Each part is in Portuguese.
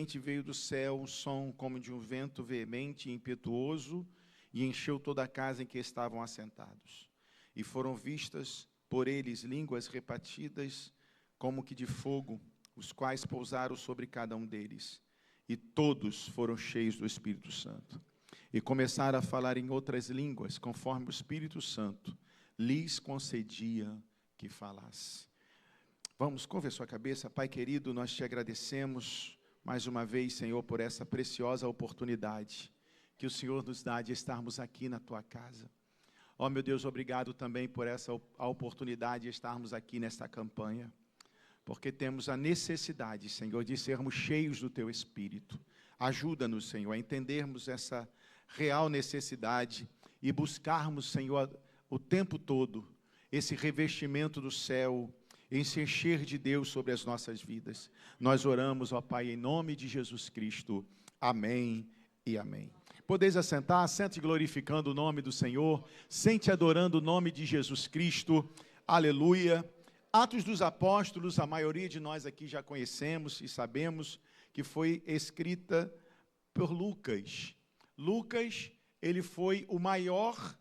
repente veio do céu um som como de um vento veemente e impetuoso, e encheu toda a casa em que estavam assentados. E foram vistas por eles línguas repartidas como que de fogo, os quais pousaram sobre cada um deles. E todos foram cheios do Espírito Santo. E começaram a falar em outras línguas, conforme o Espírito Santo lhes concedia que falasse. Vamos, curva a sua cabeça. Pai querido, nós te agradecemos mais uma vez, Senhor, por essa preciosa oportunidade que o Senhor nos dá de estarmos aqui na tua casa. Ó, meu Deus, obrigado também por a oportunidade de estarmos aqui nesta campanha, porque temos a necessidade, Senhor, de sermos cheios do teu Espírito. Ajuda-nos, Senhor, a entendermos essa real necessidade e buscarmos, Senhor, o tempo todo, esse revestimento do céu, em se encher de Deus sobre as nossas vidas. Nós oramos, ó Pai, em nome de Jesus Cristo. Amém e amém. Podeis assentar, sente glorificando o nome do Senhor, sente adorando o nome de Jesus Cristo. Aleluia. Atos dos Apóstolos, a maioria de nós aqui já conhecemos e sabemos que foi escrita por Lucas. Lucas, ele foi o maior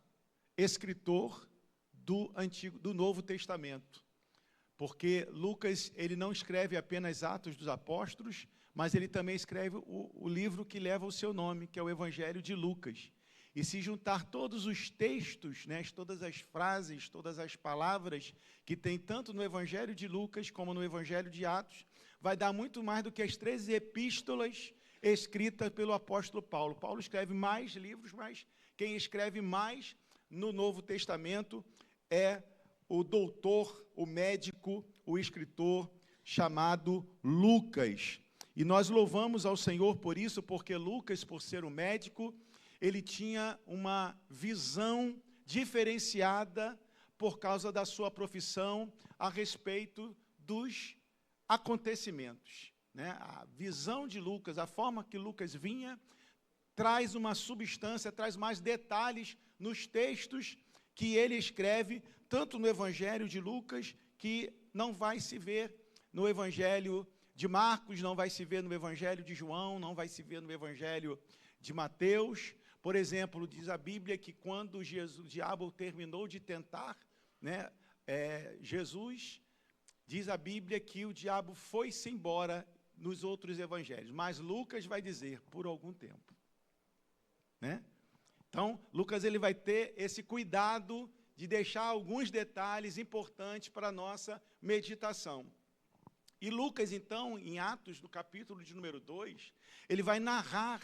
escritor do Novo Testamento. Porque Lucas, ele não escreve apenas Atos dos Apóstolos, mas ele também escreve o livro que leva o seu nome, que é o Evangelho de Lucas. E se juntar todos os textos, né, todas as frases, todas as palavras que tem tanto no Evangelho de Lucas como no Evangelho de Atos, vai dar muito mais do que as 13 epístolas escritas pelo apóstolo Paulo. Paulo escreve mais livros, mas quem escreve mais no Novo Testamento é o doutor, o médico, o escritor chamado Lucas. E nós louvamos ao Senhor por isso, porque Lucas, por ser um médico, ele tinha uma visão diferenciada por causa da sua profissão a respeito dos acontecimentos, né? A visão de Lucas, a forma que Lucas vinha, traz uma substância, traz mais detalhes nos textos que ele escreve, tanto no Evangelho de Lucas, que não vai se ver no Evangelho de Marcos, não vai se ver no Evangelho de João, não vai se ver no Evangelho de Mateus. Por exemplo, diz a Bíblia que quando o diabo terminou de tentar, né, Jesus, diz a Bíblia que o diabo foi-se embora nos outros evangelhos, mas Lucas vai dizer, por algum tempo, né? Então, Lucas ele vai ter esse cuidado de deixar alguns detalhes importantes para a nossa meditação. E Lucas, então, em Atos, no capítulo de número 2, ele vai narrar,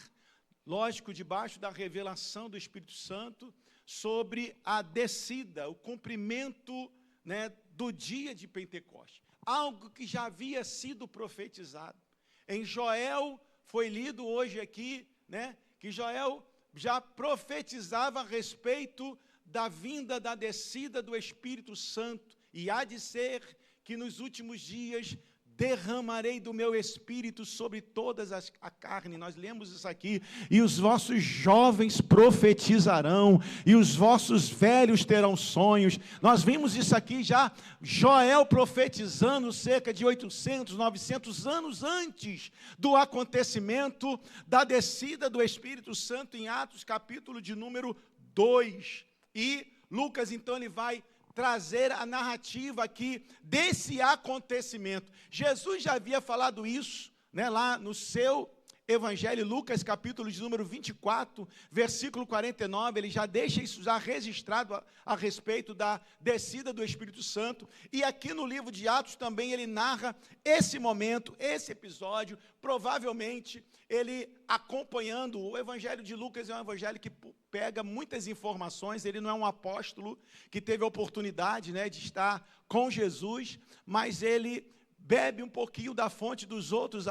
lógico, debaixo da revelação do Espírito Santo, sobre a descida, o cumprimento, né, do dia de Pentecostes. Algo que já havia sido profetizado. Em Joel, foi lido hoje aqui, né, que Joel já profetizava a respeito da vinda, da descida do Espírito Santo, e há de ser que nos últimos dias derramarei do meu Espírito sobre todas a carne. Nós lemos isso aqui. E os vossos jovens profetizarão, e os vossos velhos terão sonhos. Nós vimos isso aqui já, Joel profetizando cerca de 800, 900 anos antes do acontecimento da descida do Espírito Santo em Atos, capítulo de número 2. E Lucas, então, ele vai trazer a narrativa aqui desse acontecimento. Jesus já havia falado isso, né, lá no seu Evangelho, Lucas, capítulo de número 24, versículo 49, ele já deixa isso já registrado a respeito da descida do Espírito Santo. E aqui no livro de Atos também ele narra esse momento, esse episódio, provavelmente ele acompanhando. O Evangelho de Lucas é um evangelho que pega muitas informações. Ele não é um apóstolo que teve a oportunidade, né, de estar com Jesus, mas ele bebe um pouquinho da fonte dos outros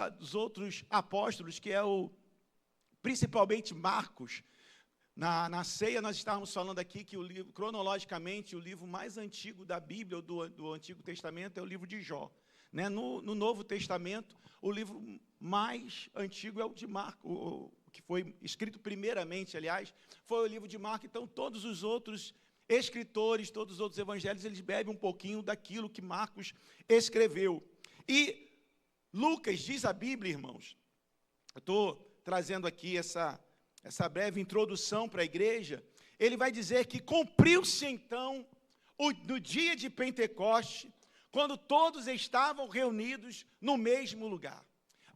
apóstolos, que é principalmente Marcos. Na ceia nós estávamos falando aqui que o livro, cronologicamente, o livro mais antigo da Bíblia, do Antigo Testamento, é o livro de Jó. Né? No Novo Testamento, o livro mais antigo é o de Marcos, que foi escrito primeiramente, aliás, foi o livro de Marcos. Então, todos os outros escritores, todos os outros evangelhos, eles bebem um pouquinho daquilo que Marcos escreveu. E Lucas, diz a Bíblia, irmãos, eu estou trazendo aqui essa breve introdução para a igreja. Ele vai dizer que cumpriu-se então, no dia de Pentecoste, quando todos estavam reunidos no mesmo lugar.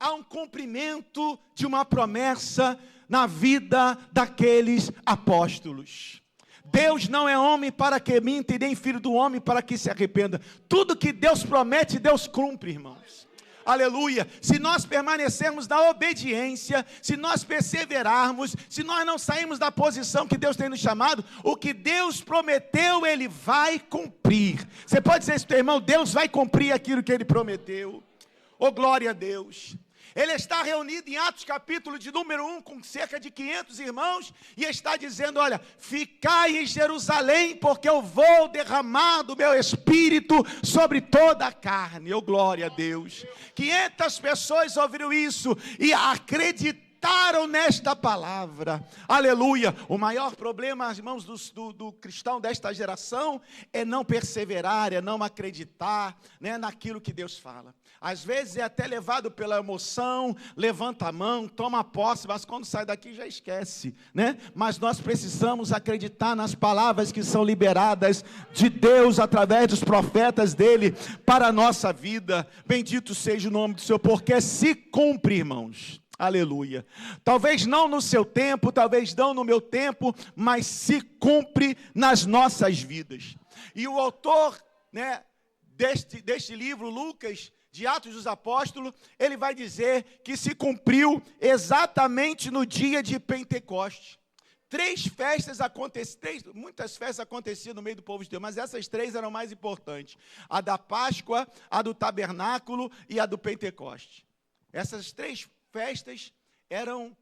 Há um cumprimento de uma promessa na vida daqueles apóstolos. Deus não é homem para que minta, e nem filho do homem para que se arrependa. Tudo que Deus promete, Deus cumpre, irmãos. Aleluia. Se nós permanecermos na obediência, se nós perseverarmos, se nós não sairmos da posição que Deus tem nos chamado, o que Deus prometeu, Ele vai cumprir. Você pode dizer isso, teu irmão, Deus vai cumprir aquilo que Ele prometeu. Oh, glória a Deus. Ele está reunido em Atos capítulo de número 1, com cerca de 500 irmãos, e está dizendo, olha, ficai em Jerusalém, porque eu vou derramar do meu Espírito sobre toda a carne. Oh, glória a Deus. 500 pessoas ouviram isso e acreditaram nesta palavra. Aleluia. O maior problema, irmãos, do cristão desta geração é não perseverar, é não acreditar, né, naquilo que Deus fala. Às vezes é até levado pela emoção, levanta a mão, toma posse, mas quando sai daqui já esquece, né? Mas nós precisamos acreditar nas palavras que são liberadas de Deus através dos profetas dele para a nossa vida. Bendito seja o nome do Senhor, porque se cumpre, irmãos. Aleluia. Talvez não no seu tempo, talvez não no meu tempo, mas se cumpre nas nossas vidas. E o autor, né, deste livro, Lucas, de Atos dos Apóstolos, ele vai dizer que se cumpriu exatamente no dia de Pentecoste. Muitas festas aconteciam no meio do povo de Deus, mas essas 3 eram mais importantes. A da Páscoa, a do Tabernáculo e a do Pentecoste. Essas 3 festas eram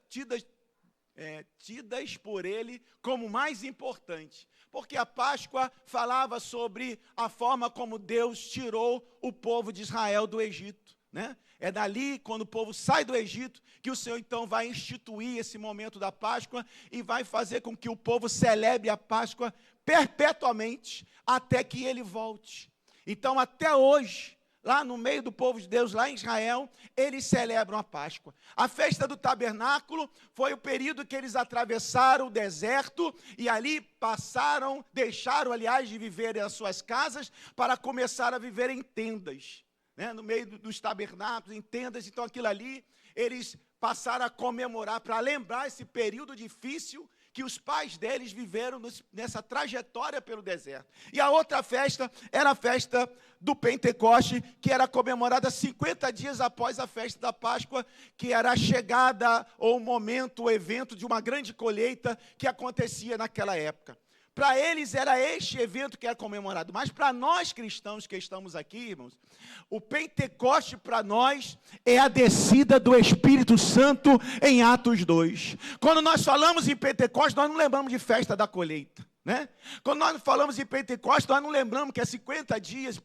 tidas por ele como mais importantes. Porque a Páscoa falava sobre a forma como Deus tirou o povo de Israel do Egito, né? É dali, quando o povo sai do Egito, que o Senhor então vai instituir esse momento da Páscoa e vai fazer com que o povo celebre a Páscoa perpetuamente, até que ele volte. Então, até hoje, lá no meio do povo de Deus, lá em Israel, eles celebram a Páscoa. A festa do tabernáculo foi o período que eles atravessaram o deserto e ali deixaram, aliás, de viver em suas casas para começar a viver em tendas, né? No meio dos tabernáculos, em tendas. Então, aquilo ali, eles passaram a comemorar para lembrar esse período difícil que os pais deles viveram nessa trajetória pelo deserto. E a outra festa era a festa do Pentecoste, que era comemorada 50 dias após a festa da Páscoa, que era a chegada, ou o momento, o evento de uma grande colheita que acontecia naquela época. Para eles era este evento que era comemorado, mas para nós cristãos que estamos aqui, irmãos, o Pentecoste para nós é a descida do Espírito Santo em Atos 2. Quando nós falamos em Pentecoste, nós não lembramos de festa da colheita, né? Quando nós falamos em Pentecoste, nós não lembramos que é 50 dias,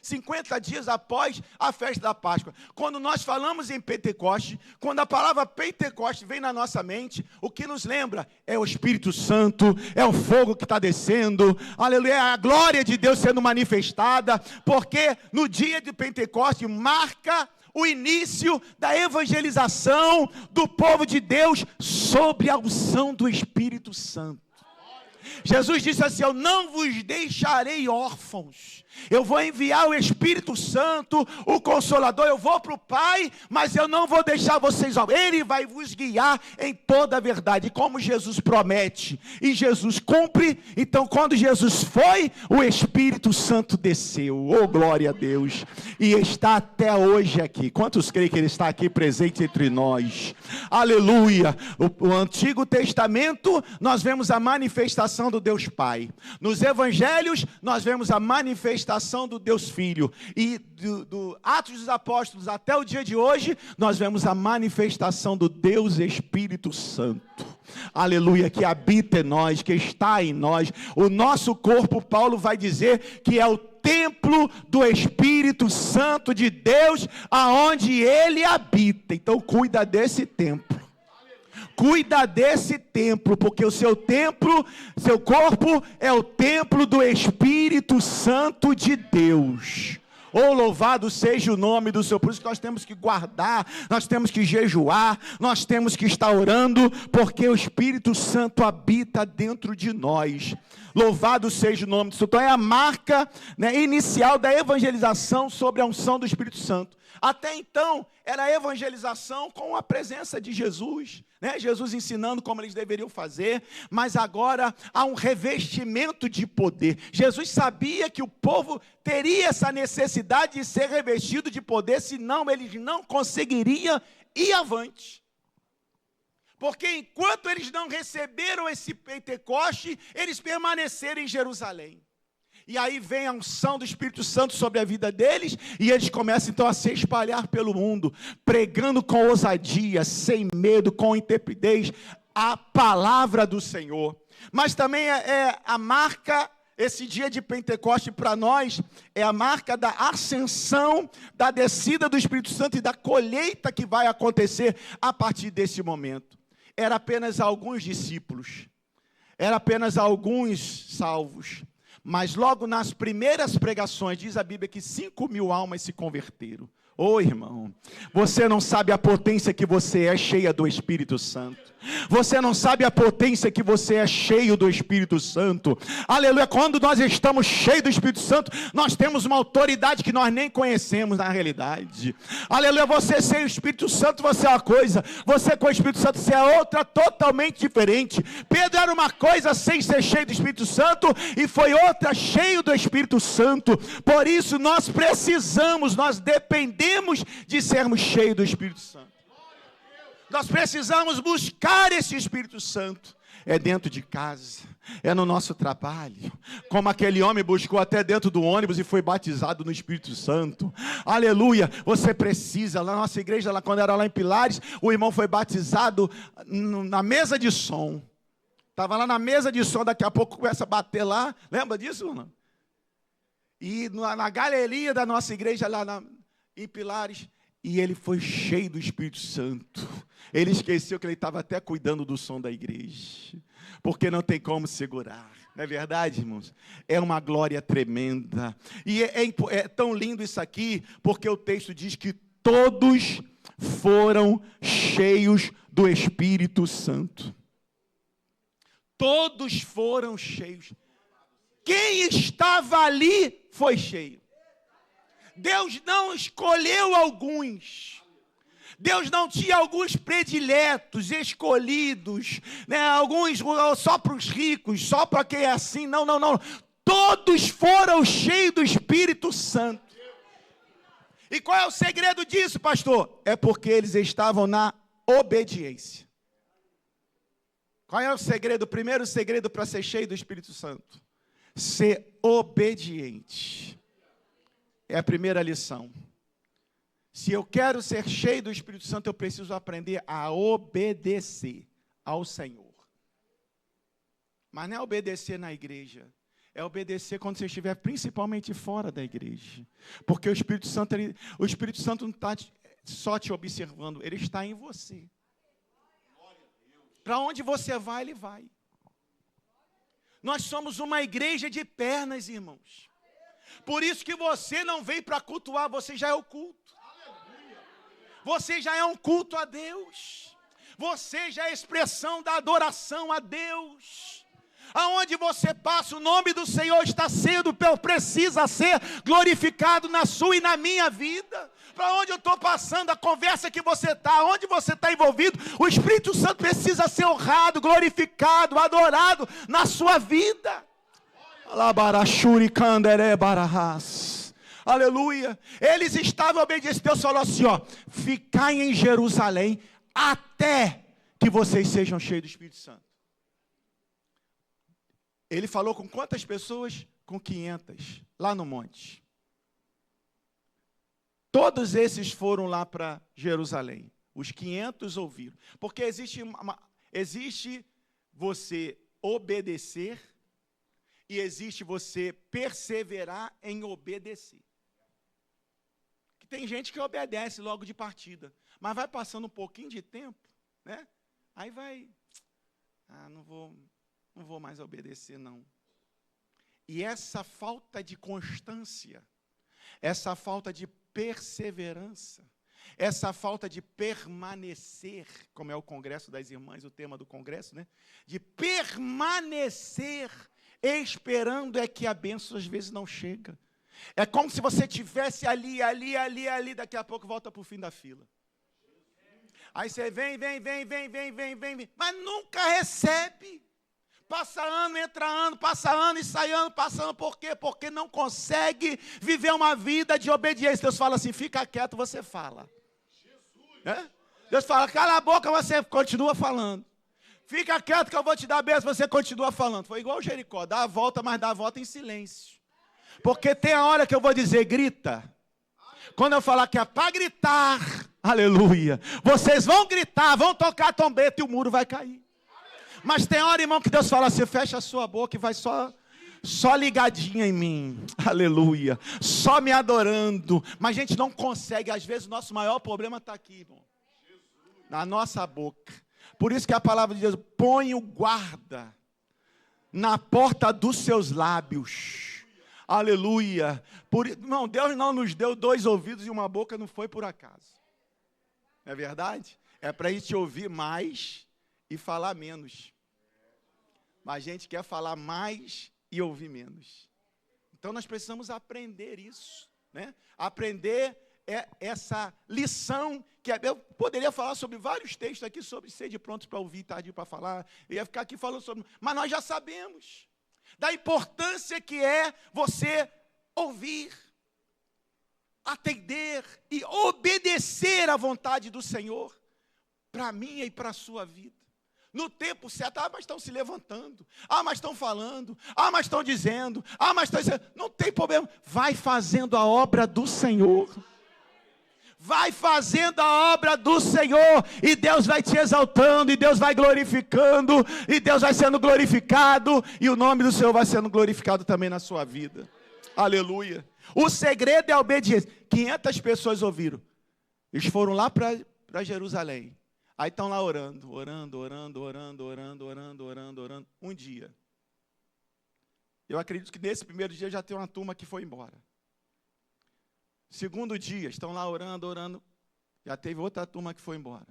50 dias após a festa da Páscoa. Quando nós falamos em Pentecoste, quando a palavra Pentecoste vem na nossa mente, o que nos lembra é o Espírito Santo, é o fogo que está descendo, aleluia, é a glória de Deus sendo manifestada, porque no dia de Pentecoste marca o início da evangelização do povo de Deus sobre a unção do Espírito Santo. Jesus disse assim: eu não vos deixarei órfãos, eu vou enviar o Espírito Santo, o Consolador, eu vou para o Pai, mas eu não vou deixar vocês órfãos, Ele vai vos guiar em toda a verdade, como Jesus promete, e Jesus cumpre. Então quando Jesus foi, o Espírito Santo desceu, oh glória a Deus, e está até hoje aqui. Quantos creem que Ele está aqui presente entre nós? Aleluia. O Antigo Testamento, nós vemos a manifestação do Deus Pai, nos Evangelhos nós vemos a manifestação do Deus Filho, e do Atos dos Apóstolos até o dia de hoje, nós vemos a manifestação do Deus Espírito Santo, aleluia, que habita em nós, que está em nós. O nosso corpo, Paulo vai dizer que é o templo do Espírito Santo de Deus, aonde Ele habita. Então cuida desse templo. Cuida desse templo, porque o seu templo, seu corpo é o templo do Espírito Santo de Deus. Oh, louvado seja o nome do Senhor. Por isso que nós temos que guardar, nós temos que jejuar, nós temos que estar orando, porque o Espírito Santo habita dentro de nós. Louvado seja o nome do Senhor. Então é a marca, né, inicial da evangelização sobre a unção do Espírito Santo. Até então, era a evangelização com a presença de Jesus, né? Jesus ensinando como eles deveriam fazer, mas agora há um revestimento de poder. Jesus sabia que o povo teria essa necessidade de ser revestido de poder, senão eles não conseguiriam ir avante. Porque enquanto eles não receberam esse Pentecoste, eles permaneceram em Jerusalém. E aí vem a unção do Espírito Santo sobre a vida deles, e eles começam então a se espalhar pelo mundo, pregando com ousadia, sem medo, com intrepidez, a palavra do Senhor. Mas também é a marca, esse dia de Pentecoste para nós, é a marca da ascensão, da descida do Espírito Santo e da colheita que vai acontecer a partir desse momento. Era apenas alguns discípulos, era apenas alguns salvos. Mas logo nas primeiras pregações, diz a Bíblia que 5.000 almas se converteram. Ô irmão, você não sabe a potência que você é cheia do Espírito Santo. Você não sabe a potência que você é cheio do Espírito Santo. Aleluia, quando nós estamos cheios do Espírito Santo, nós temos uma autoridade que nós nem conhecemos na realidade. Aleluia, você sem o Espírito Santo, você é uma coisa. Você com o Espírito Santo, você é outra totalmente diferente. Pedro era uma coisa sem ser cheio do Espírito Santo, e foi outra cheio do Espírito Santo. Por isso nós precisamos, nós dependemos de sermos cheios do Espírito Santo. Nós precisamos buscar esse Espírito Santo. É dentro de casa, é no nosso trabalho, como aquele homem buscou até dentro do ônibus e foi batizado no Espírito Santo. Aleluia, você precisa. Na nossa igreja, quando era lá em Pilares, o irmão foi batizado na mesa de som. Estava lá na mesa de som, daqui a pouco começa a bater lá. Lembra disso, não? E na galeria da nossa igreja lá em Pilares, e ele foi cheio do Espírito Santo. Ele esqueceu que ele estava até cuidando do som da igreja, porque não tem como segurar. Não é verdade, irmãos? É uma glória tremenda. E é tão lindo isso aqui, porque o texto diz que todos foram cheios do Espírito Santo. Todos foram cheios. Quem estava ali foi cheio. Deus não escolheu alguns. Deus não tinha alguns prediletos, escolhidos, né? Alguns só para os ricos, só para quem é assim. Não, não, não. Todos foram cheios do Espírito Santo. E qual é o segredo disso, pastor? É porque eles estavam na obediência. Qual é o segredo? O primeiro segredo para ser cheio do Espírito Santo: ser obediente. É a primeira lição. Se eu quero ser cheio do Espírito Santo, eu preciso aprender a obedecer ao Senhor. Mas não é obedecer na igreja, é obedecer quando você estiver principalmente fora da igreja. Porque o Espírito Santo não está só te observando, ele está em você. Para onde você vai, ele vai. Nós somos uma igreja de pernas, irmãos. Por isso que você não veio para cultuar, você já é o culto. Você já é um culto a Deus. Você já é a expressão da adoração a Deus. Aonde você passa, o nome do Senhor precisa ser glorificado na sua e na minha vida. Para onde eu estou passando, a conversa que você está, onde você está envolvido, o Espírito Santo precisa ser honrado, glorificado, adorado na sua vida. Aleluia. Eles estavam obedientes. Deus falou assim, ó: ficai em Jerusalém até que vocês sejam cheios do Espírito Santo. Ele falou com quantas pessoas? Com 500, lá no monte. Todos esses foram lá para Jerusalém. Os 500 ouviram. Porque existe você obedecer e existe você perseverar em obedecer. Tem gente que obedece logo de partida, mas vai passando um pouquinho de tempo, né? Aí vai, não vou mais obedecer, não. E essa falta de constância, essa falta de perseverança, essa falta de permanecer, como é o congresso das irmãs, o tema do congresso, né? De permanecer esperando é que a bênção às vezes não chega. É como se você estivesse ali, daqui a pouco volta para o fim da fila. Aí você vem, mas nunca recebe. Passa ano, entra ano, passa ano e sai ano, passa ano. Por quê? Porque não consegue viver uma vida de obediência. Deus fala assim, fica quieto, você fala. É? Deus fala, cala a boca, você continua falando. Fica quieto que eu vou te dar a bênção, você continua falando. Foi igual o Jericó, dá a volta, mas dá a volta em silêncio. Porque tem a hora que eu vou dizer, grita. Quando eu falar que é para gritar, aleluia, vocês vão gritar, vão tocar trombeta e o muro vai cair. Mas tem hora, irmão, que Deus fala assim, fecha a sua boca e vai só ligadinha em mim, aleluia, só me adorando. Mas a gente não consegue, às vezes o nosso maior problema está aqui, irmão, na nossa boca. Por isso que a palavra de Deus, põe o guarda na porta dos seus lábios, aleluia. Não, Deus não nos deu 2 ouvidos e uma boca, não foi por acaso, não é verdade? É para a gente ouvir mais e falar menos. Mas a gente quer falar mais e ouvir menos. Então nós precisamos aprender isso, né? Aprender essa lição, eu poderia falar sobre vários textos aqui, sobre sede prontos para ouvir, tardio para falar, eu ia ficar aqui falando sobre, mas nós já sabemos da importância que é você ouvir, atender e obedecer à vontade do Senhor, para a minha e para a sua vida. No tempo certo, mas estão se levantando, mas estão falando, mas estão dizendo, mas estão dizendo, não tem problema, vai fazendo a obra do Senhor, vai fazendo a obra do Senhor, e Deus vai te exaltando, e Deus vai glorificando, e Deus vai sendo glorificado, e o nome do Senhor vai sendo glorificado também na sua vida, aleluia. O segredo é a obediência. 500 pessoas ouviram, eles foram lá para Jerusalém. Aí estão lá orando. Um dia. Eu acredito que nesse primeiro dia já tem uma turma que foi embora. Segundo dia, estão lá orando. Já teve outra turma que foi embora.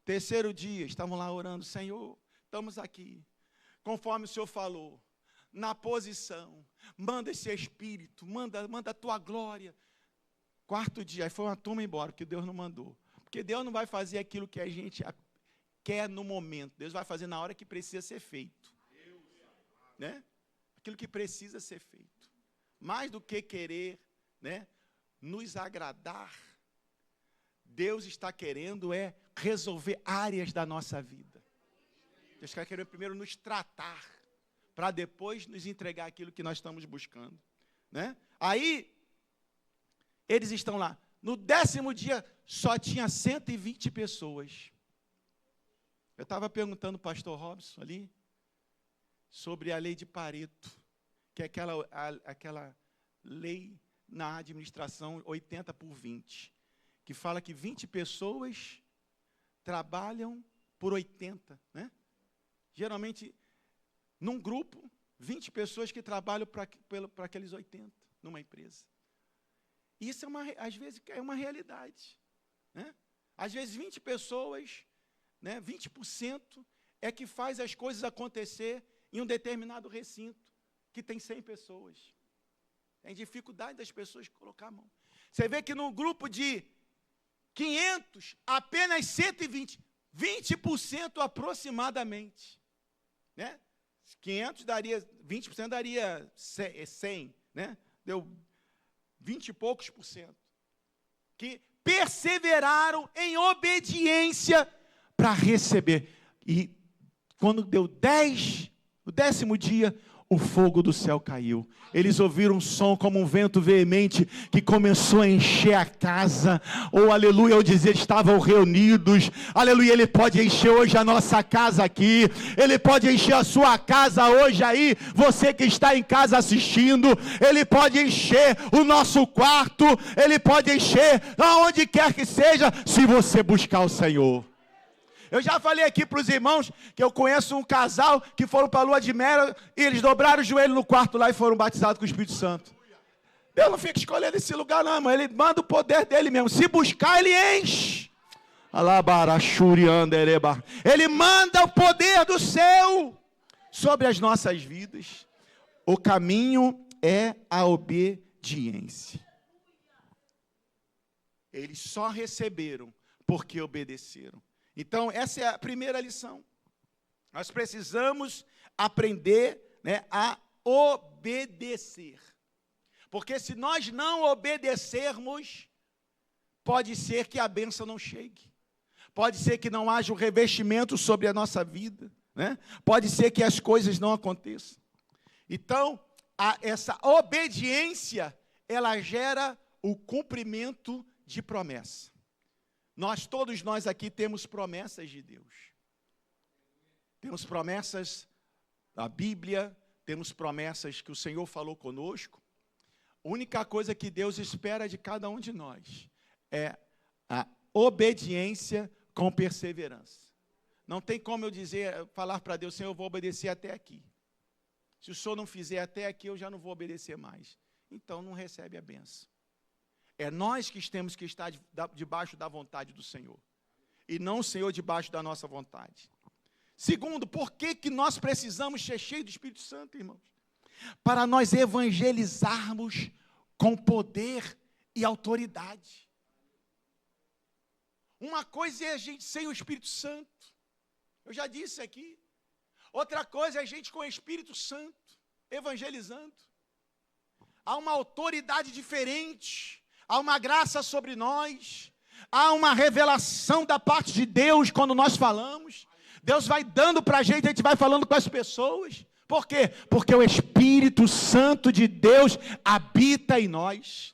Terceiro dia, estavam lá orando. Senhor, estamos aqui. Conforme o Senhor falou. Na posição. Manda esse Espírito. Manda a tua glória. Quarto dia, aí foi uma turma embora, porque Deus não mandou. Porque Deus não vai fazer aquilo que a gente quer no momento. Deus vai fazer na hora que precisa ser feito. Né? Aquilo que precisa ser feito. Mais do que querer, né, nos agradar, Deus está querendo resolver áreas da nossa vida. Deus está querendo primeiro nos tratar, para depois nos entregar aquilo que nós estamos buscando. Né? Aí, eles estão lá. No 10º dia, só tinha 120 pessoas. Eu estava perguntando ao pastor Robson ali, sobre a lei de Pareto, que é aquela lei na administração 80/20, que fala que 20 pessoas trabalham por 80, né? Geralmente, num grupo, 20 pessoas que trabalham para aqueles 80, numa empresa. Isso às vezes é uma realidade. Né? Às vezes 20 pessoas, né, 20% é que faz as coisas acontecer em um determinado recinto, que tem 100 pessoas. Tem dificuldade das pessoas colocar a mão. Você vê que num grupo de 500, apenas 120, 20% aproximadamente. Né? 500 daria, 20% daria 100, né? Deu 20 e poucos por cento, que perseveraram em obediência para receber. E quando deu o 10º dia, o fogo do céu caiu. Eles ouviram um som como um vento veemente que começou a encher a casa. Oh, aleluia, ao dizer estavam reunidos. Aleluia, Ele pode encher hoje a nossa casa aqui. Ele pode encher a sua casa hoje aí. Você que está em casa assistindo. Ele pode encher o nosso quarto. Ele pode encher aonde quer que seja, se você buscar o Senhor. Eu já falei aqui para os irmãos que eu conheço um casal que foram para a lua de mel e eles dobraram o joelho no quarto lá e foram batizados com o Espírito Santo. Deus não fica escolhendo esse lugar, não, irmão. Ele manda o poder dele mesmo. Se buscar, ele enche. Ele manda o poder do céu sobre as nossas vidas. O caminho é a obediência. Eles só receberam porque obedeceram. Então, essa é a primeira lição. Nós precisamos aprender, a obedecer. Porque se nós não obedecermos, pode ser que a bênção não chegue. Pode ser que não haja um revestimento sobre a nossa vida. Pode ser que as coisas não aconteçam. Então, essa obediência, ela gera o cumprimento de promessa. Todos nós aqui temos promessas de Deus. Temos promessas da Bíblia, temos promessas que o Senhor falou conosco. A única coisa que Deus espera de cada um de nós é a obediência com perseverança. Não tem como eu falar para Deus, Senhor, eu vou obedecer até aqui. Se o Senhor não fizer até aqui, eu já não vou obedecer mais. Então, não recebe a bênção. É nós que temos que estar debaixo da vontade do Senhor. E não o Senhor debaixo da nossa vontade. Segundo, por que nós precisamos ser cheios do Espírito Santo, irmãos? Para nós evangelizarmos com poder e autoridade. Uma coisa é a gente sem o Espírito Santo. Eu já disse aqui. Outra coisa é a gente com o Espírito Santo, evangelizando. Há uma autoridade diferente. Há uma graça sobre nós. Há uma revelação da parte de Deus quando nós falamos. Deus vai dando para a gente vai falando com as pessoas. Por quê? Porque o Espírito Santo de Deus habita em nós.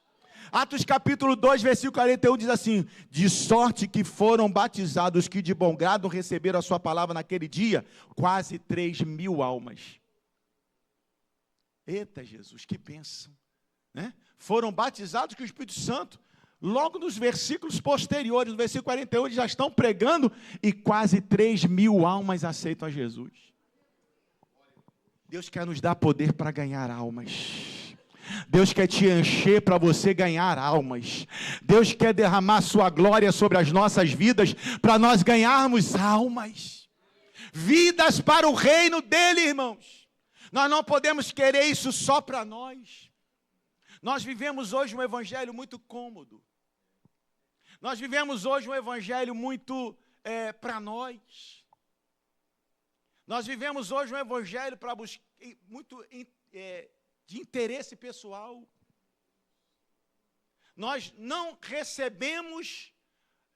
Atos capítulo 2, versículo 41 diz assim: de sorte que foram batizados que de bom grado receberam a sua palavra naquele dia, quase 3.000 almas. Eita Jesus, que bênção, Foram batizados com o Espírito Santo. Logo nos versículos posteriores, no versículo 41, eles já estão pregando e quase 3.000 almas aceitam a Jesus. Deus quer nos dar poder para ganhar almas. Deus quer te encher para você ganhar almas. Deus quer derramar sua glória sobre as nossas vidas para nós ganharmos almas. Vidas para o reino dele, irmãos. Nós não podemos querer isso só para nós. Nós vivemos hoje um evangelho muito cômodo. Nós vivemos hoje um evangelho muito para nós. Nós vivemos hoje um evangelho para buscar muito de interesse pessoal. Nós não recebemos,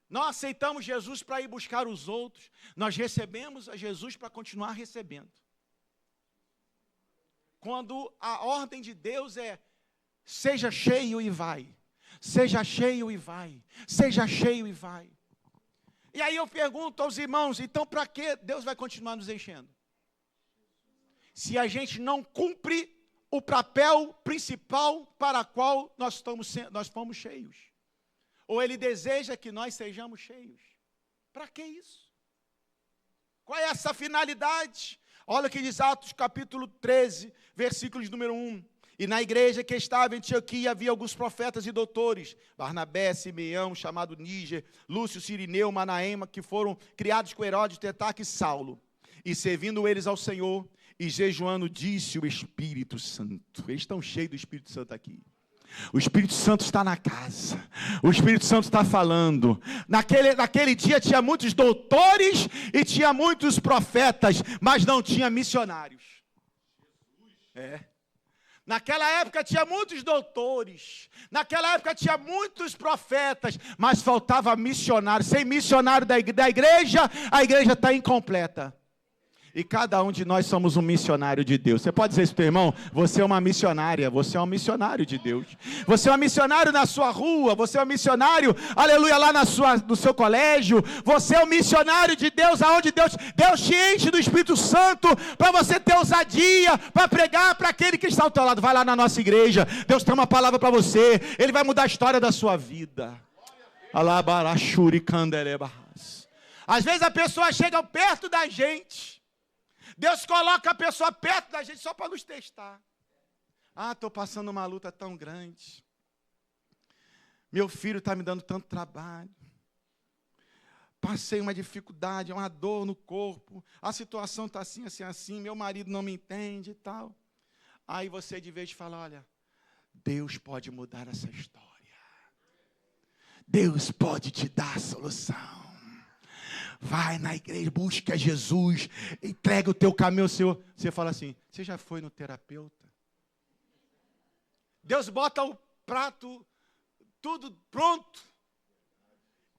não aceitamos Jesus para ir buscar os outros. Nós recebemos a Jesus para continuar recebendo. Quando a ordem de Deus é: seja cheio e vai. Seja cheio e vai. Seja cheio e vai. E aí eu pergunto aos irmãos, então para que Deus vai continuar nos enchendo? Se a gente não cumpre o papel principal para o qual nós fomos cheios. Ou Ele deseja que nós sejamos cheios. Para que isso? Qual é essa finalidade? Olha o que diz Atos capítulo 13, versículos número 1. E na igreja que estava em Antioquia havia alguns profetas e doutores, Barnabé, Simeão, chamado Níger, Lúcio, Cirineu, Manaém, que foram criados com Herodes, Tetaque e Saulo. E servindo eles ao Senhor, e jejuando, disse o Espírito Santo. Eles estão cheios do Espírito Santo aqui. O Espírito Santo está na casa. O Espírito Santo está falando. Naquele dia tinha muitos doutores e tinha muitos profetas, mas não tinha missionários. Naquela época tinha muitos doutores, naquela época tinha muitos profetas, mas faltava missionário. Sem missionário da igreja, a igreja está incompleta. E cada um de nós somos um missionário de Deus. Você pode dizer isso para o irmão? Você é uma missionária, você é um missionário de Deus. Você é um missionário na sua rua, você é um missionário, aleluia, lá no seu colégio. Você é um missionário de Deus, aonde Deus te enche do Espírito Santo, para você ter ousadia, para pregar para aquele que está ao teu lado. Vai lá na nossa igreja, Deus tem uma palavra para você, Ele vai mudar a história da sua vida. Às vezes a pessoa chega perto da gente, Deus coloca a pessoa perto da gente só para nos testar, Estou passando uma luta tão grande. Meu filho está me dando tanto trabalho. Passei uma dificuldade, uma dor no corpo. A situação está assim, assim, assim. Meu marido não me entende e tal. Aí você, de vez de falar, olha, Deus pode mudar essa história. Deus pode te dar a solução. Vai na igreja, busca Jesus, entrega o teu caminho ao Senhor. Você fala assim, você já foi no terapeuta? Deus bota o prato, tudo pronto.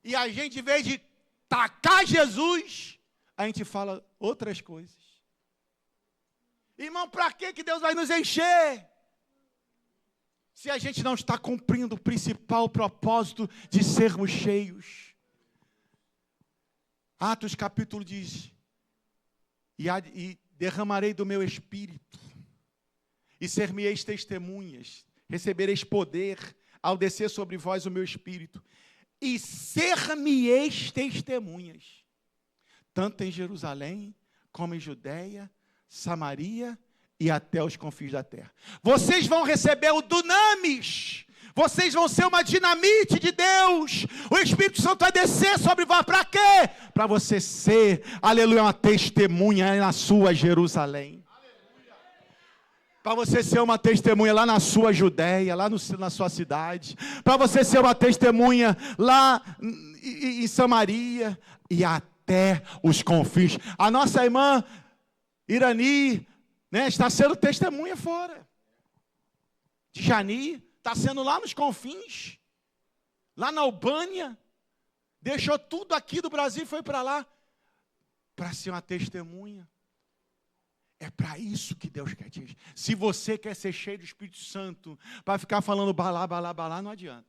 E a gente, em vez de tacar Jesus, a gente fala outras coisas. Irmão, para que Deus vai nos encher? Se a gente não está cumprindo o principal propósito de sermos cheios. Atos capítulo diz, e derramarei do meu espírito, e ser-me-eis testemunhas, recebereis poder, ao descer sobre vós o meu espírito, e ser-me-eis testemunhas, tanto em Jerusalém, como em Judeia, Samaria e até os confins da terra. Vocês vão receber o dunamis. Vocês vão ser uma dinamite de Deus. O Espírito Santo vai descer sobre vós. Para quê? Para você ser, aleluia, uma testemunha na sua Jerusalém. Para você ser uma testemunha lá na sua Judéia, lá na sua cidade. Para você ser uma testemunha lá em Samaria e até os confins. A nossa irmã Irani, né, está sendo testemunha fora. De Jani, está sendo lá nos confins. Lá na Albânia. Deixou tudo aqui do Brasil e foi para lá. Para ser uma testemunha. É para isso que Deus quer te encher. Se você quer ser cheio do Espírito Santo, para ficar falando balá, balá, balá, não adianta.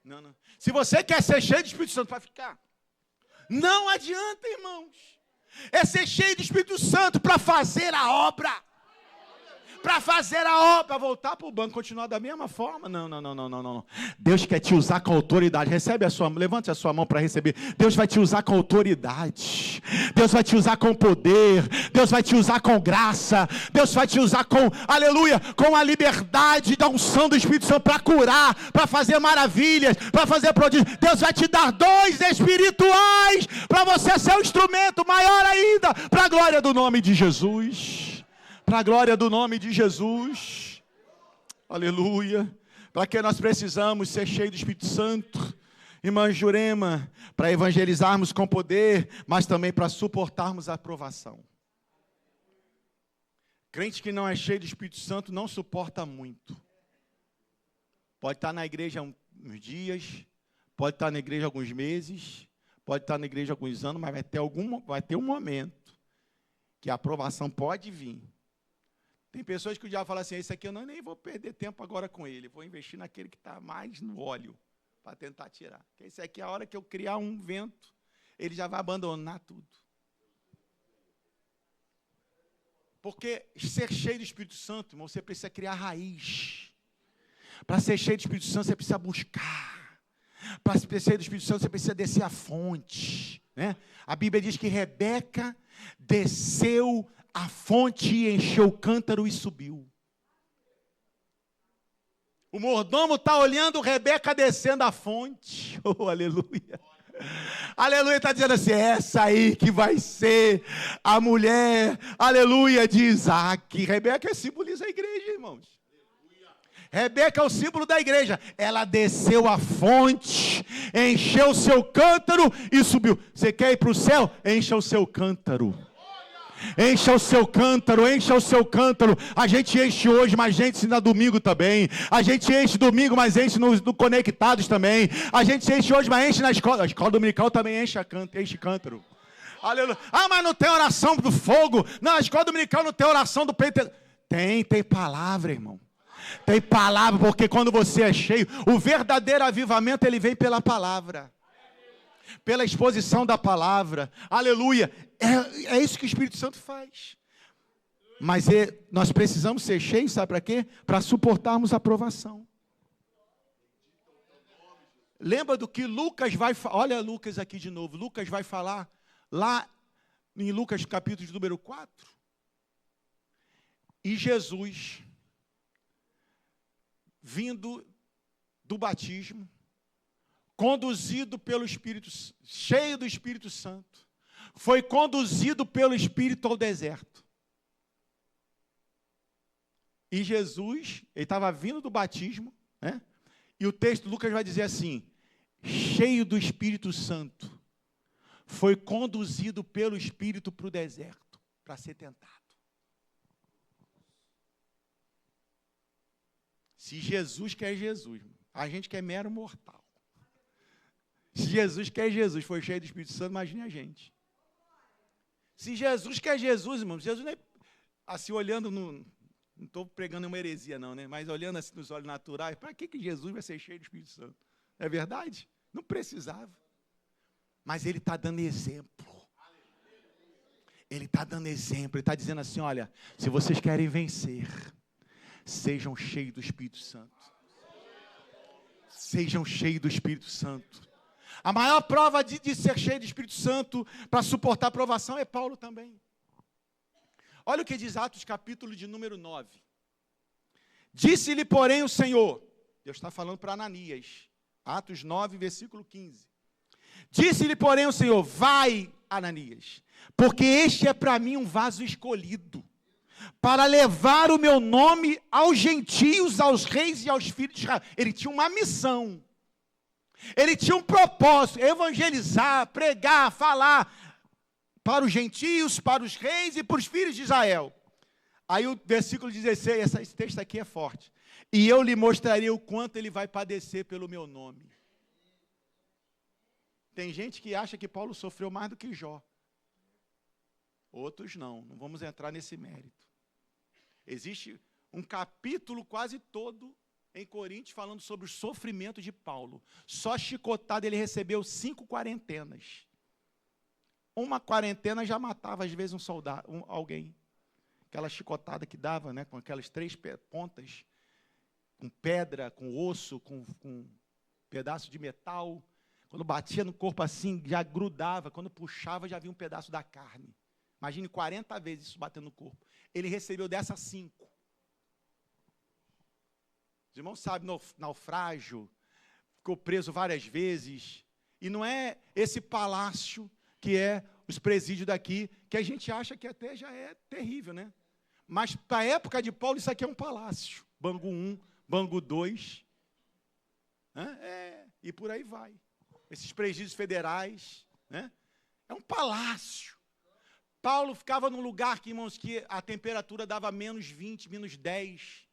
Não, não. Se você quer ser cheio do Espírito Santo, para ficar. Não adianta, irmãos. É ser cheio do Espírito Santo para fazer a obra. Para fazer a obra, voltar para o banco, continuar da mesma forma. Não. Deus quer te usar com autoridade. Levante a sua mão para receber. Deus vai te usar com autoridade. Deus vai te usar com poder. Deus vai te usar com graça. Deus vai te usar com, aleluia, com a liberdade da unção do Espírito Santo para curar, para fazer maravilhas, para fazer prodígios. Deus vai te dar dons espirituais para você ser um instrumento maior ainda para a glória do nome de Jesus. Para a glória do nome de Jesus. Aleluia. Para que nós precisamos ser cheios do Espírito Santo. Irmã Jurema, para evangelizarmos com poder, mas também para suportarmos a aprovação. Crente que não é cheio do Espírito Santo não suporta muito. Pode estar na igreja uns dias, pode estar na igreja alguns meses, pode estar na igreja alguns anos, mas vai ter um momento que a aprovação pode vir. Tem pessoas que o diabo fala assim, esse aqui eu nem vou perder tempo agora com ele, vou investir naquele que está mais no óleo, para tentar tirar. Porque esse aqui, a hora que eu criar um vento, ele já vai abandonar tudo. Porque ser cheio do Espírito Santo, irmão, você precisa criar raiz. Para ser cheio do Espírito Santo, você precisa buscar. Para ser cheio do Espírito Santo, você precisa descer a fonte. Né? A Bíblia diz que Rebeca desceu a fonte, encheu o cântaro e subiu. O mordomo está olhando Rebeca descendo a fonte. Oh, aleluia. Aleluia, está dizendo assim, essa aí que vai ser a mulher, aleluia, de Isaac. Rebeca simboliza a igreja, irmãos. Rebeca é o símbolo da igreja. Ela desceu a fonte, encheu o seu cântaro e subiu. Você quer ir para o céu? Encha o seu cântaro. Encha o seu cântaro, encha o seu cântaro. A gente enche hoje, mas enche na domingo também. A gente enche domingo, mas enche no Conectados também. A gente enche hoje, mas enche na escola. A escola dominical também enche cântaro. Aleluia. Ah, mas não tem oração do fogo. Não, a escola dominical não tem oração do Pentecostes. Tem palavra, irmão. Tem palavra, porque quando você é cheio, o verdadeiro avivamento, ele vem pela palavra. Pela exposição da palavra, aleluia, é isso que o Espírito Santo faz. Mas nós precisamos ser cheios, sabe para quê? Para suportarmos a provação. Lembra do que Lucas vai falar, olha Lucas aqui de novo, Lucas vai falar lá em Lucas capítulo número 4, e Jesus, vindo do batismo, conduzido pelo Espírito, cheio do Espírito Santo, foi conduzido pelo Espírito ao deserto. E Jesus, ele estava vindo do batismo, né? E o texto de Lucas vai dizer assim, cheio do Espírito Santo, foi conduzido pelo Espírito para o deserto, para ser tentado. Se Jesus quer Jesus, a gente que é mero mortal. Se Jesus quer Jesus, foi cheio do Espírito Santo, imagine a gente. Se Jesus quer Jesus, irmãos, Jesus não é, assim, olhando, não estou pregando uma heresia não, né? Mas olhando assim nos olhos naturais, para que Jesus vai ser cheio do Espírito Santo? É verdade? Não precisava. Mas ele está dando exemplo. Ele está dando exemplo, ele está dizendo assim, olha, se vocês querem vencer, sejam cheios do Espírito Santo. Sejam cheios do Espírito Santo. A maior prova de ser cheio do Espírito Santo para suportar a provação é Paulo também. Olha o que diz Atos capítulo de número 9. Disse-lhe, porém, o Senhor, Deus está falando para Ananias, Atos 9, versículo 15. Disse-lhe, porém, o Senhor, vai, Ananias, porque este é para mim um vaso escolhido, para levar o meu nome aos gentios, aos reis e aos filhos de Israel. Ele tinha uma missão. Ele tinha um propósito, evangelizar, pregar, falar para os gentios, para os reis e para os filhos de Israel. Aí o versículo 16, esse texto aqui é forte. E eu lhe mostraria o quanto ele vai padecer pelo meu nome. Tem gente que acha que Paulo sofreu mais do que Jó. Outros não vamos entrar nesse mérito. Existe um capítulo quase todo em Coríntios, falando sobre o sofrimento de Paulo. Só chicotada ele recebeu 5 quarentenas. Uma quarentena já matava, às vezes, um soldado, alguém. Aquela chicotada que dava, né, com aquelas 3 pontas, com pedra, com osso, com pedaço de metal. Quando batia no corpo assim, já grudava. Quando puxava, já vinha um pedaço da carne. Imagine 40 vezes isso batendo no corpo. Ele recebeu dessas 5. Os irmãos sabem, naufrágio, ficou preso várias vezes. E não é esse palácio que é os presídios daqui, que a gente acha que até já é terrível, né? Mas para a época de Paulo, isso aqui é um palácio. Bangu 1, Bangu 2. E por aí vai. Esses presídios federais, né? É um palácio. Paulo ficava num lugar que, irmãos, que a temperatura dava menos 20, menos 10.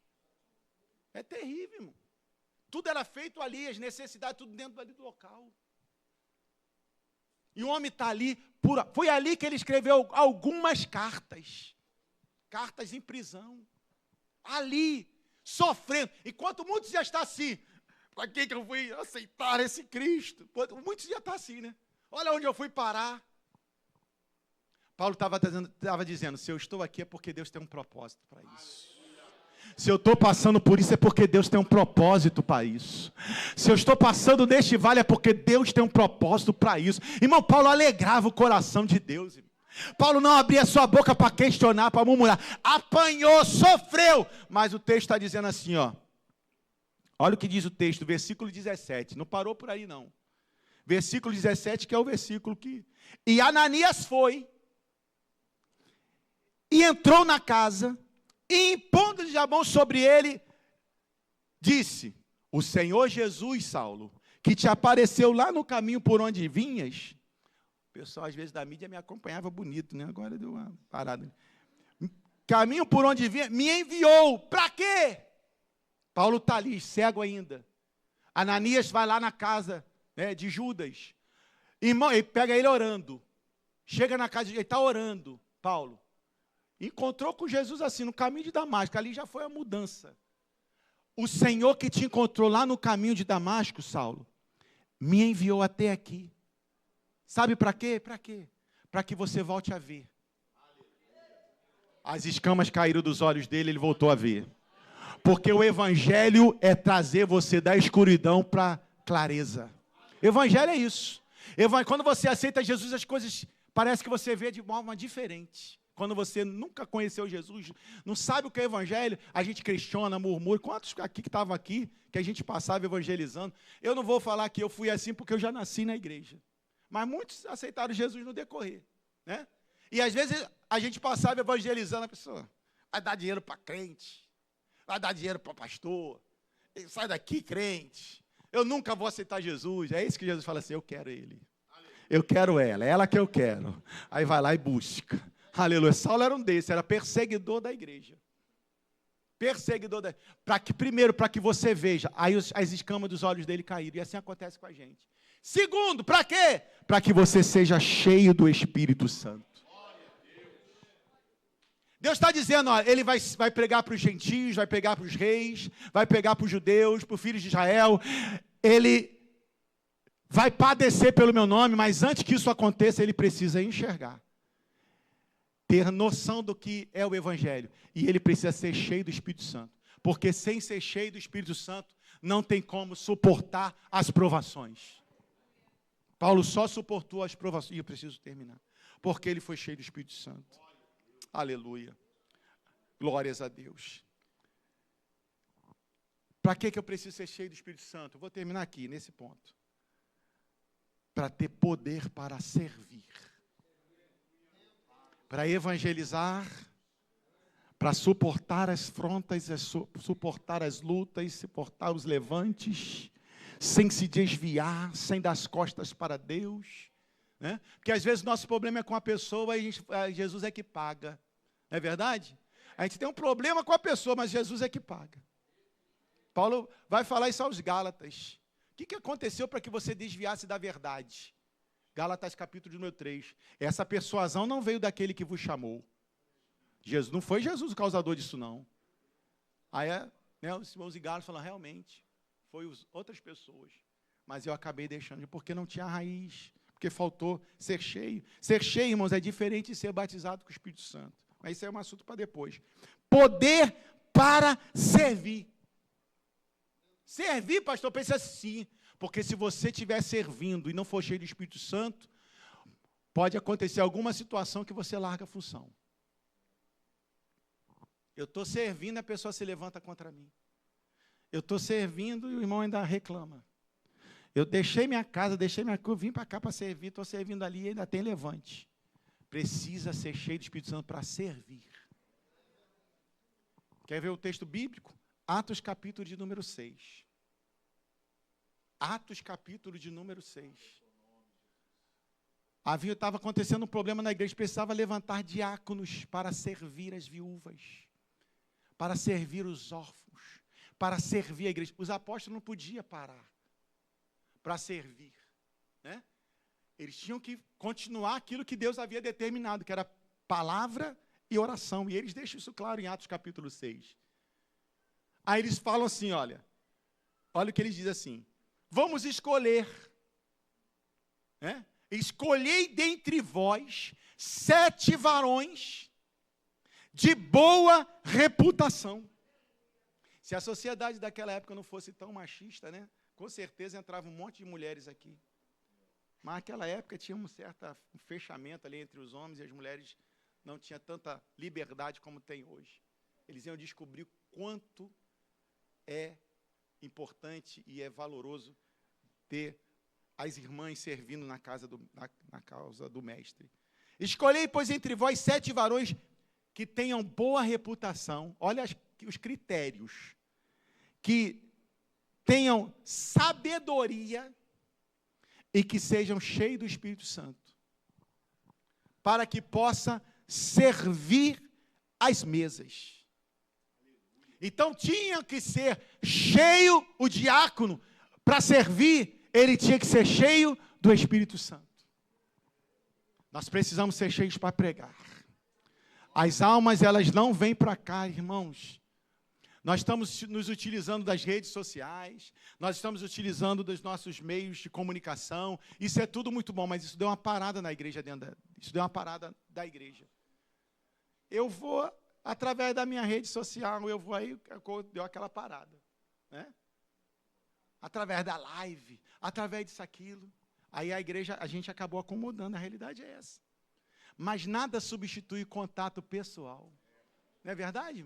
É terrível, irmão. Tudo era feito ali, as necessidades, tudo dentro ali do local. E o homem está ali, foi ali que ele escreveu algumas cartas. Cartas em prisão. Ali, sofrendo. Enquanto muitos já estão assim, para que eu fui aceitar esse Cristo? Muitos já estão assim, né? Olha onde eu fui parar. Paulo estava dizendo, se eu estou aqui é porque Deus tem um propósito para isso. Se eu estou passando por isso é porque Deus tem um propósito para isso. Se eu estou passando neste vale é porque Deus tem um propósito para isso. Irmão, Paulo alegrava o coração de Deus. Irmão. Paulo não abria sua boca para questionar, para murmurar. Apanhou, sofreu. Mas o texto está dizendo assim, ó. Olha o que diz o texto, versículo 17. Não parou por aí, não. Versículo 17, que é o versículo que... E Ananias foi e entrou na casa... E impondo-lhe a mão sobre ele, disse, o Senhor Jesus, Saulo, que te apareceu lá no caminho por onde vinhas. O pessoal, às vezes, da mídia me acompanhava bonito, né? Agora deu uma parada. Caminho por onde vinha, me enviou. Para quê? Paulo está ali, cego ainda. Ananias vai lá na casa, né, de Judas. Irmão, ele pega ele orando. Chega na casa, ele está orando, Paulo. Encontrou com Jesus assim, no caminho de Damasco. Ali já foi a mudança. O Senhor que te encontrou lá no caminho de Damasco, Saulo, me enviou até aqui. Sabe para quê? Para quê? Para que você volte a ver. As escamas caíram dos olhos dele, ele voltou a ver. Porque o Evangelho é trazer você da escuridão para a clareza. Evangelho é isso. Quando você aceita Jesus, as coisas parece que você vê de uma forma diferente. Quando você nunca conheceu Jesus, não sabe o que é evangelho, a gente questiona, murmura. Quantos aqui que estavam aqui, que a gente passava evangelizando? Eu não vou falar que eu fui assim, porque eu já nasci na igreja. Mas muitos aceitaram Jesus no decorrer, né? E às vezes a gente passava evangelizando a pessoa. Vai dar dinheiro para crente, vai dar dinheiro para pastor, sai daqui, crente. Eu nunca vou aceitar Jesus. É isso que Jesus fala assim, eu quero ele. Eu quero ela, é ela que eu quero. Aí vai lá e busca. Aleluia. Saulo era um desses, era perseguidor da igreja. Perseguidor da igreja. Primeiro, para que você veja, aí as escamas dos olhos dele caíram. E assim acontece com a gente. Segundo, para quê? Para que você seja cheio do Espírito Santo. Deus está dizendo, ó, ele vai pregar para os gentios, vai pregar para os reis, vai pregar para os judeus, para os filhos de Israel. Ele vai padecer pelo meu nome, mas antes que isso aconteça, ele precisa enxergar. Ter noção do que é o Evangelho. E ele precisa ser cheio do Espírito Santo. Porque sem ser cheio do Espírito Santo, não tem como suportar as provações. Paulo só suportou as provações. E eu preciso terminar. Porque ele foi cheio do Espírito Santo. Aleluia. Glórias a Deus. Para que eu preciso ser cheio do Espírito Santo? Eu vou terminar aqui, nesse ponto. Para ter poder para servir. Para evangelizar, para suportar as afrontas, suportar as lutas, suportar os levantes, sem se desviar, sem dar as costas para Deus. Né? Porque às vezes nosso problema é com a pessoa e Jesus é que paga. Não é verdade? A gente tem um problema com a pessoa, mas Jesus é que paga. Paulo vai falar isso aos Gálatas. O que aconteceu para que você desviasse da verdade? Gálatas capítulo número 3. Essa persuasão não veio daquele que vos chamou. Jesus, não foi Jesus o causador disso, não. Aí os irmãos e Gálatas falam, realmente, foi outras pessoas. Mas eu acabei deixando, porque não tinha raiz. Porque faltou ser cheio. Ser cheio, irmãos, é diferente de ser batizado com o Espírito Santo. Mas isso é um assunto para depois. Poder para servir. Servir, pastor, pensa assim. Porque se você estiver servindo e não for cheio do Espírito Santo, pode acontecer alguma situação que você larga a função. Eu estou servindo, a pessoa se levanta contra mim. Eu estou servindo e o irmão ainda reclama. Eu deixei minha casa, vim para cá para servir, estou servindo ali e ainda tem levante. Precisa ser cheio do Espírito Santo para servir. Quer ver o texto bíblico? Atos capítulo de número 6. Atos capítulo de número 6. Estava acontecendo um problema na igreja, precisava levantar diáconos para servir as viúvas, para servir os órfãos, para servir a igreja. Os apóstolos não podiam parar para servir, né? Eles tinham que continuar aquilo que Deus havia determinado, que era palavra e oração, e eles deixam isso claro em Atos capítulo 6. Aí eles falam assim, olha o que eles dizem assim, vamos escolher, né? Escolhei dentre vós 7 varões de boa reputação. Se a sociedade daquela época não fosse tão machista, né? Com certeza entrava um monte de mulheres aqui. Mas naquela época tinha um certo fechamento ali entre os homens e as mulheres não tinha tanta liberdade como tem hoje. Eles iam descobrir o quanto é importante e é valoroso ter as irmãs servindo na causa do mestre. Escolhei, pois, entre vós 7 varões que tenham boa reputação. Olha os critérios. Que tenham sabedoria e que sejam cheios do Espírito Santo, para que possa servir as mesas. Então tinha que ser cheio o diácono para servir, ele tinha que ser cheio do Espírito Santo. Nós precisamos ser cheios para pregar. As almas, elas não vêm para cá, irmãos. Nós estamos nos utilizando das redes sociais, nós estamos utilizando dos nossos meios de comunicação. Isso é tudo muito bom, mas isso deu uma parada na igreja isso deu uma parada da igreja. Eu vou, através da minha rede social, deu aquela parada, né? Através da live, através disso, aquilo. Aí a igreja, a gente acabou acomodando, a realidade é essa. Mas nada substitui contato pessoal. Não é verdade?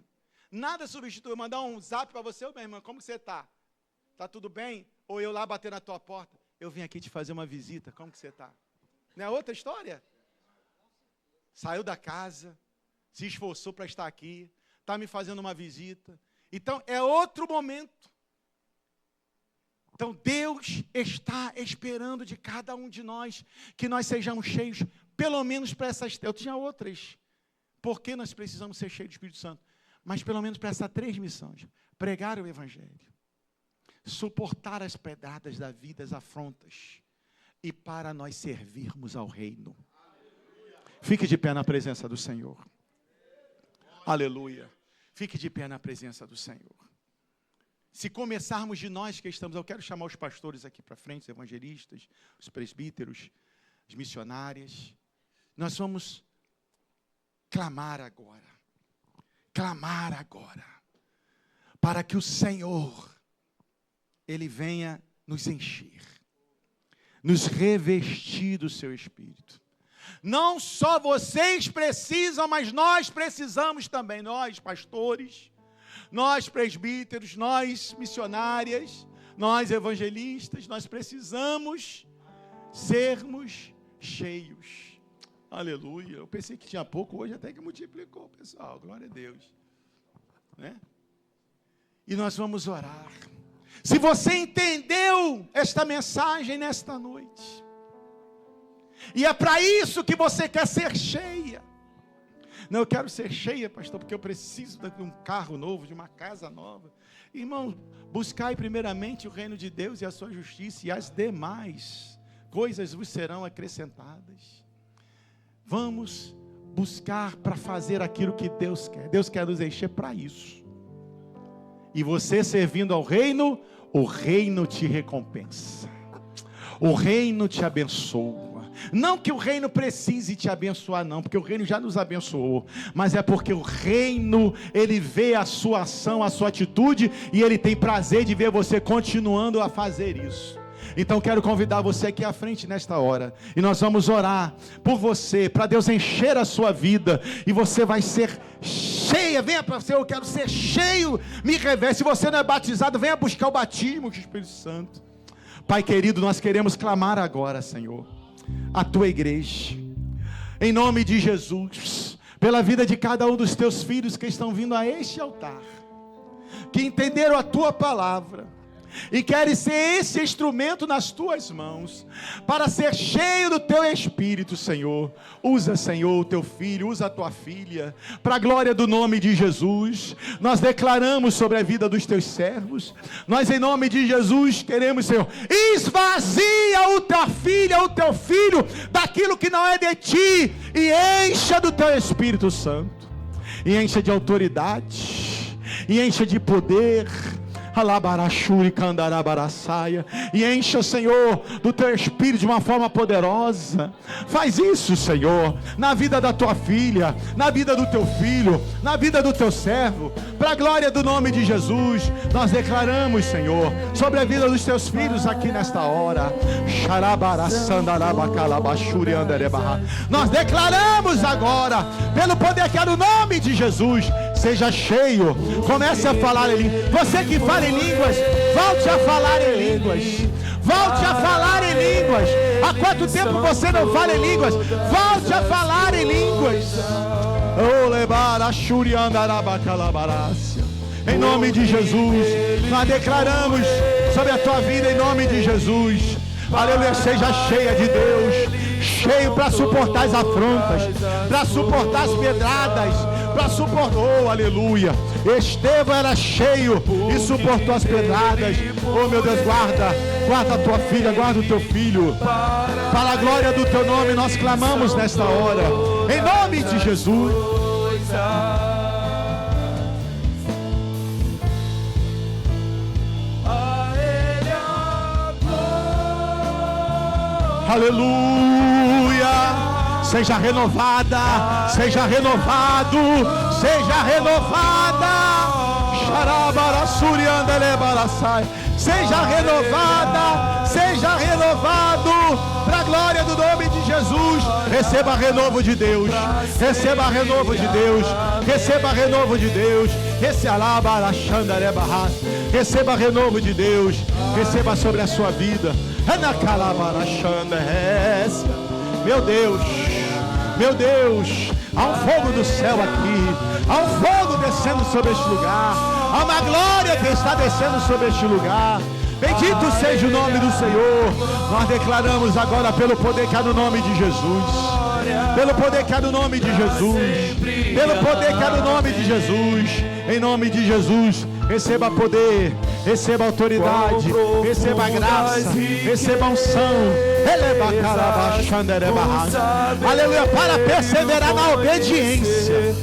Nada substitui. Mandar um zap para você, ô, minha irmã, como que você está? Está tudo bem? Ou eu lá bater na tua porta, eu vim aqui te fazer uma visita, como que você está? Não é outra história? Saiu da casa, se esforçou para estar aqui, está me fazendo uma visita. Então, é outro momento. Então, Deus está esperando de cada um de nós que nós sejamos cheios, pelo menos para essas... Eu tinha outras. Por que nós precisamos ser cheios do Espírito Santo? Mas pelo menos para essas 3 missões. Pregar o Evangelho. Suportar as pedradas da vida, as afrontas. E para nós servirmos ao reino. Fique de pé na presença do Senhor. Aleluia. Fique de pé na presença do Senhor. Se começarmos de nós que estamos, eu quero chamar os pastores aqui para frente, os evangelistas, os presbíteros, as missionárias. Nós vamos clamar agora, para que o Senhor, Ele venha nos encher, nos revestir do seu Espírito. Não só vocês precisam, mas nós precisamos também, nós pastores, nós presbíteros, nós missionárias, nós evangelistas, nós precisamos sermos cheios. Aleluia. Eu pensei que tinha pouco, hoje até que multiplicou, pessoal. Glória a Deus. Né? E nós vamos orar. Se você entendeu esta mensagem nesta noite, e é para isso que você quer ser cheia. Não, eu quero ser cheia, pastor, porque eu preciso de um carro novo, de uma casa nova. Irmão, buscai primeiramente o reino de Deus e a sua justiça, e as demais coisas vos serão acrescentadas. Vamos buscar para fazer aquilo que Deus quer. Deus quer nos encher para isso. E você servindo ao reino, o reino te recompensa. O reino te abençoa. Não que o reino precise te abençoar, não, porque o reino já nos abençoou, mas é porque o reino, ele vê a sua ação, a sua atitude, e ele tem prazer de ver você continuando a fazer isso. Então quero convidar você aqui à frente nesta hora, e nós vamos orar por você, para Deus encher a sua vida, e você vai ser cheia. Venha para você, eu quero ser cheio, me reveste. Se você não é batizado, venha buscar o batismo do Espírito Santo. Pai querido, nós queremos clamar agora, Senhor, a tua igreja, em nome de Jesus, pela vida de cada um dos teus filhos que estão vindo a este altar, que entenderam a tua palavra e querem ser esse instrumento nas tuas mãos, para ser cheio do teu Espírito, Senhor. Usa, Senhor, o teu filho, usa a tua filha, para a glória do nome de Jesus. Nós declaramos sobre a vida dos teus servos, nós em nome de Jesus queremos, Senhor, esvazia o tua filha, o teu filho, daquilo que não é de ti, e encha do teu Espírito Santo, e encha de autoridade, e encha de poder, e encha, Senhor, do teu Espírito de uma forma poderosa. Faz isso, Senhor, na vida da tua filha, na vida do teu filho, na vida do teu servo, para a glória do nome de Jesus. Nós declaramos, Senhor, sobre a vida dos teus filhos aqui nesta hora. Nós declaramos agora, pelo poder que é no nome de Jesus, seja cheio, comece a falar em línguas. Você que fala em línguas, volte a falar em línguas. Volte a falar em línguas. Há quanto tempo você não fala em línguas? Volte a falar em línguas. Em nome de Jesus, nós declaramos sobre a tua vida em nome de Jesus. Aleluia, seja cheia de Deus, cheio para suportar as afrontas, para suportar as pedradas, para suportar, oh aleluia. Estevão era cheio e suportou as pedradas. Oh meu Deus, guarda a tua filha, guarda o teu filho, para a glória do teu nome. Nós clamamos nesta hora, em nome de Jesus. Aleluia. Seja renovada, seja renovado, seja renovada. Seja renovada, seja renovado, para a glória do nome de Jesus. Receba renovo de Deus. Receba renovo de Deus. Receba renovo de Deus. Receba renovo de Deus. Receba sobre a sua vida. Meu Deus, meu Deus, há um fogo do céu aqui, há um fogo descendo sobre este lugar, há uma glória que está descendo sobre este lugar. Bendito seja o nome do Senhor. Nós declaramos agora pelo poder que há no nome de Jesus, pelo poder que há no nome de Jesus, pelo poder que há no nome de Jesus, em nome de Jesus. Receba poder, receba autoridade, receba graça, receba unção. Aleluia, para perseverar na obediência.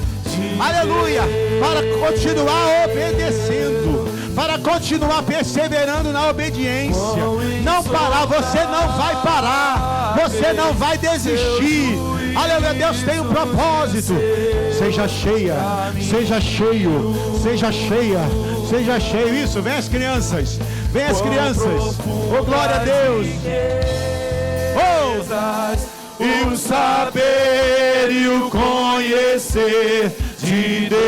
Aleluia, para continuar obedecendo, para continuar perseverando na obediência. Não parar, você não vai parar, você não vai desistir. Aleluia, Deus tem um propósito. Seja cheia, seja cheio, seja cheia, seja cheio. Isso, vem as crianças, vem as crianças. Oh, glória a Deus. Oh, e o saber e o conhecer de Deus.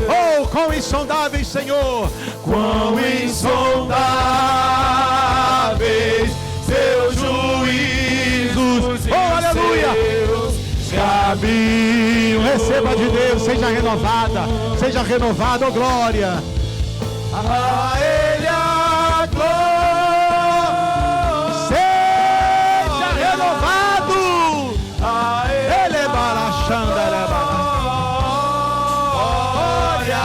Oh, quão insondáveis, Senhor, quão insondáveis seus juízos. Oh, aleluia. Caminho, receba de Deus, seja renovada, oh glória. A Ele a glória, seja renovado. A Ele barachanda, glória.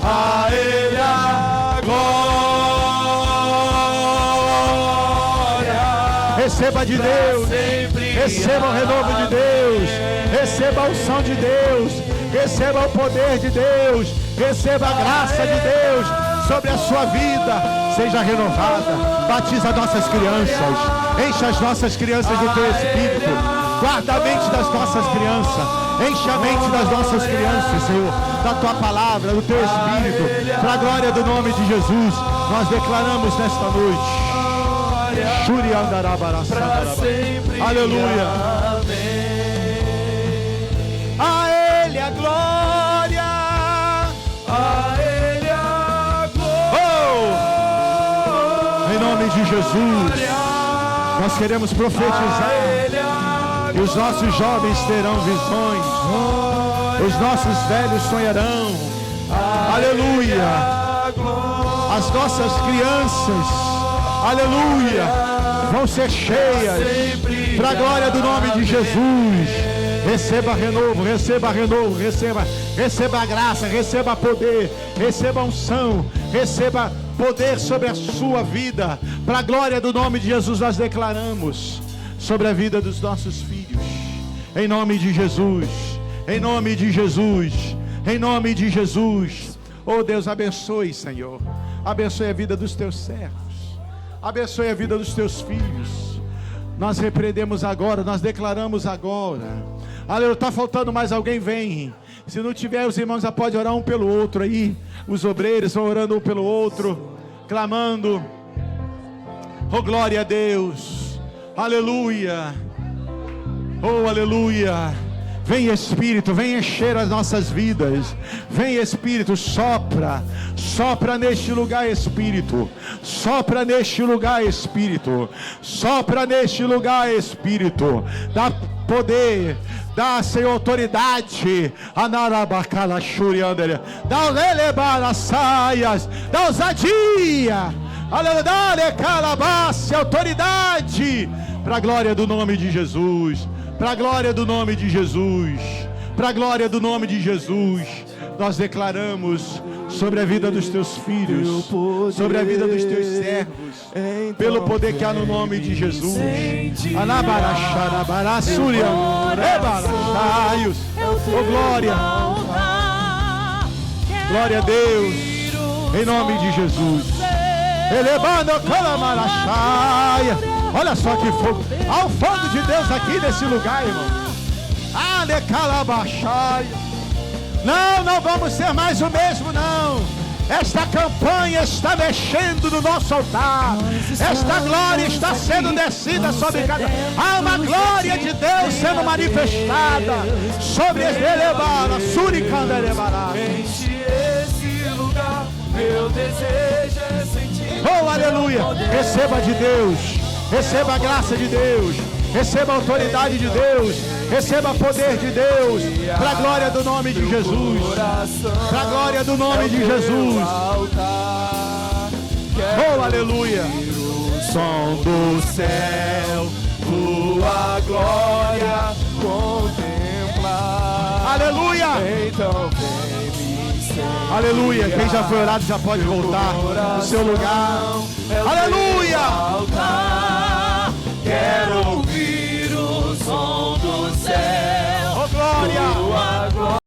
A Ele a glória. Receba de Deus. Receba o renovo de Deus, receba a unção de Deus, receba o poder de Deus, receba a graça de Deus sobre a sua vida. Seja renovada, batiza nossas crianças, enche as nossas crianças do teu Espírito, guarda a mente das nossas crianças, enche a mente das nossas crianças, Senhor, da tua palavra, do teu Espírito, para a glória do nome de Jesus. Nós declaramos nesta noite. Aleluia. A Ele a glória. A Ele a glória. Oh! Em nome de Jesus, nós queremos profetizar. E os nossos jovens terão visões. Os nossos velhos sonharão. Aleluia. As nossas crianças, aleluia, vão ser cheias para a glória do nome de Jesus. Receba renovo, receba renovo, receba graça, receba poder, receba unção, receba poder sobre a sua vida. Para a glória do nome de Jesus nós declaramos sobre a vida dos nossos filhos. Em nome de Jesus, em nome de Jesus, em nome de Jesus. Oh Deus, abençoe, Senhor. Abençoe a vida dos teus servos. Abençoe a vida dos teus filhos. Nós repreendemos agora, nós declaramos agora. Aleluia, está faltando mais alguém, vem. Se não tiver, os irmãos já podem orar um pelo outro aí. Os obreiros vão orando um pelo outro, clamando. Oh, glória a Deus. Aleluia. Oh, aleluia. Vem Espírito, vem encher as nossas vidas. Vem Espírito, sopra. Sopra neste lugar, Espírito. Sopra neste lugar, Espírito. Sopra neste lugar, Espírito. Dá poder, dá, Senhor, autoridade. Dá levar as saias, dá ousadia. Aleluia, calabaça, autoridade. Para a glória do nome de Jesus. Para a glória do nome de Jesus, para a glória do nome de Jesus, nós declaramos sobre a vida dos teus filhos, sobre a vida dos teus servos, pelo poder que há no nome de Jesus. Oh, glória, glória a Deus, em nome de Jesus. Olha só que fogo. Há o fogo de Deus aqui nesse lugar, irmão. Não vamos ser mais o mesmo, não. Esta campanha está mexendo no nosso altar. Esta glória está sendo descida sobre cada. Há uma glória de Deus sendo manifestada sobre esse elevado, Suricanderebará. Enche esse lugar, meu desejo é sentir. Oh, aleluia! Receba de Deus, receba a graça de Deus, receba a autoridade de Deus, receba poder de Deus, para a glória do nome de Jesus, para a glória do nome de Jesus. Oh, aleluia! Som do céu, tua glória contemplar. Aleluia! Então vem me ser. Aleluia! Quem já foi orado já pode voltar no seu lugar. Aleluia!